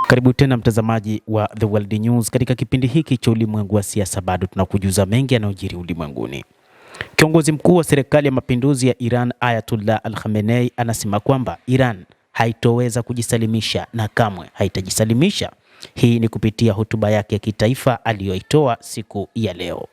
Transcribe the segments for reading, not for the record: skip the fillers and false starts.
Karibu tena mtazamaji wa The World News. Katika kipindi hiki cha ulimwengu wa siasa, bado tunakujuza mengi yanayojiri ulimwenguni. Kiongozi mkuu wa serikali ya mapinduzi ya Iran Ayatollah Al-Khamenei anasema kwamba Iran haitoweza kujisalimisha na kamwe haitajisalimisha. Hii ni kupitia hotuba yake ya kitaifa aliyoitoa siku ya leo.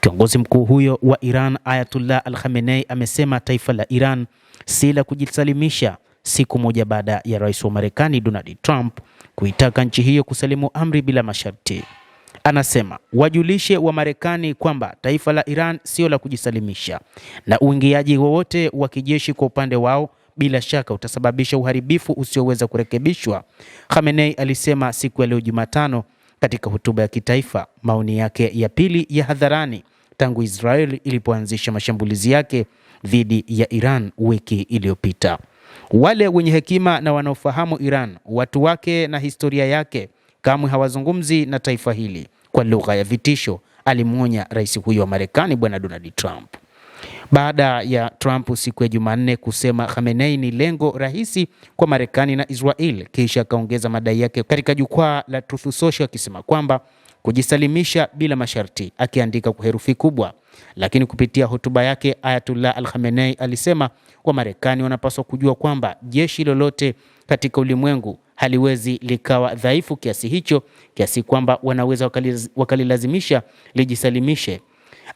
Kiongozi mkuu huyo wa Iran Ayatollah Al-Khamenei amesema taifa la Iran si la kujisalimisha, siku moja baada ya rais wa Marekani Donald Trump kuitaka nchi hiyo kusalimu amri bila masharti. Anasema wajulishe wa Marekani kwamba taifa la Iran sio la kujisalimisha, na uingiaji wowote wa kijeshi kwa upande wao bila shaka utasababisha uharibifu usioweza kurekebishwa, Khamenei alisema siku ya leo Jumatano katika hotuba ya kitaifa, maoni yake ya pili ya hadharani tangu Israeli ilipoanzisha mashambulizi yake dhidi ya Iran wiki iliyopita. Wale wenye hekima na wanaofahamu Iran, watu wake na historia yake, kamwe hawazungumzi na taifa hili kwa lugha ya vitisho, alimwonya rais huyo wa Marekani bwana Donald Trump. Baada ya Trump siku ya Jumanne kusema Khamenei ni lengo rahisi kwa Marekani na Israel, kisha akaongeza madai yake katika jukwaa la Truth Social akisema kwamba kujisalimisha bila masharti, akiandika kwa herufi kubwa. Lakini kupitia hotuba yake Ayatollah Al-Khamenei alisema kwa Marekani wanapaswa kujua kwamba jeshi lolote katika ulimwengu haliwezi likawa dhaifu kiasi hicho, kiasi kwamba wanaweza wakalilazimisha lijisalimishe.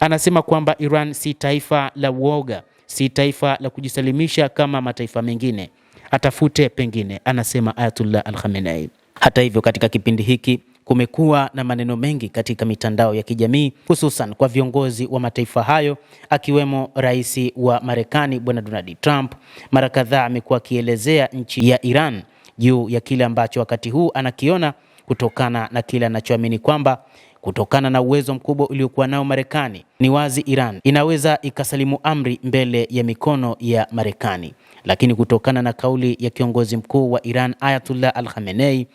Anasema kwamba Iran si taifa la uoga, si taifa la kujisalimisha kama mataifa mengine, atafute pengine, anasema Ayatollah Al-Khamenei. Hata hivyo, katika kipindi hiki kumekuwa na maneno mengi katika mitandao ya kijamii, hususan kwa viongozi wa mataifa hayo, akiwemo rais wa Marekani bwana Donald Trump. Mara kadhaa amekuwa akielezea nchi ya Iran juu ya kile ambacho wakati huu anakiona kutokana na kile anachoamini kwamba kutokana na uwezo mkubwa uliokuwa nao Marekani, ni wazi Iran inaweza ikasalimu amri mbele ya mikono ya Marekani. Lakini kutokana na kauli ya kiongozi mkuu wa Iran Ayatollah Al-Khamenei,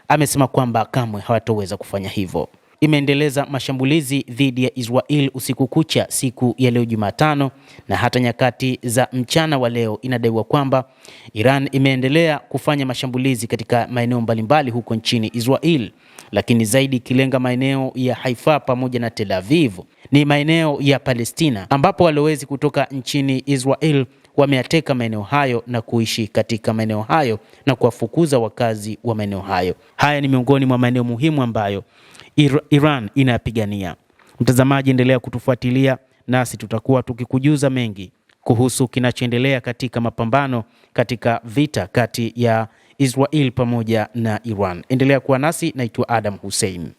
amesema kwamba kamwe hawatoweza kufanya hivyo. Imeendeleza mashambulizi dhidi ya Israel usiku kucha siku ya leo Jumatano, na hata nyakati za mchana wa leo inadaiwa kwamba Iran imeendelea kufanya mashambulizi katika maeneo mbalimbali huko nchini Israel, lakini zaidi kilenga maeneo ya Haifa pamoja na Tel Aviv. Ni maeneo ya Palestina ambapo walowezi kutoka nchini Israel wameateka maeneo hayo na kuishi katika maeneo hayo na kuwafukuza wakazi wa maeneo hayo. Haya ni miongoni mwa maeneo muhimu ambayo Iran inapigania. Mtazamaji, endelea kutufuatilia nasi tutakuwa tukikujuza mengi kuhusu kinachoendelea katika mapambano katika vita kati ya Israel pamoja na Iran. Endelea kuwa nasi, naitwa Adam Hussein.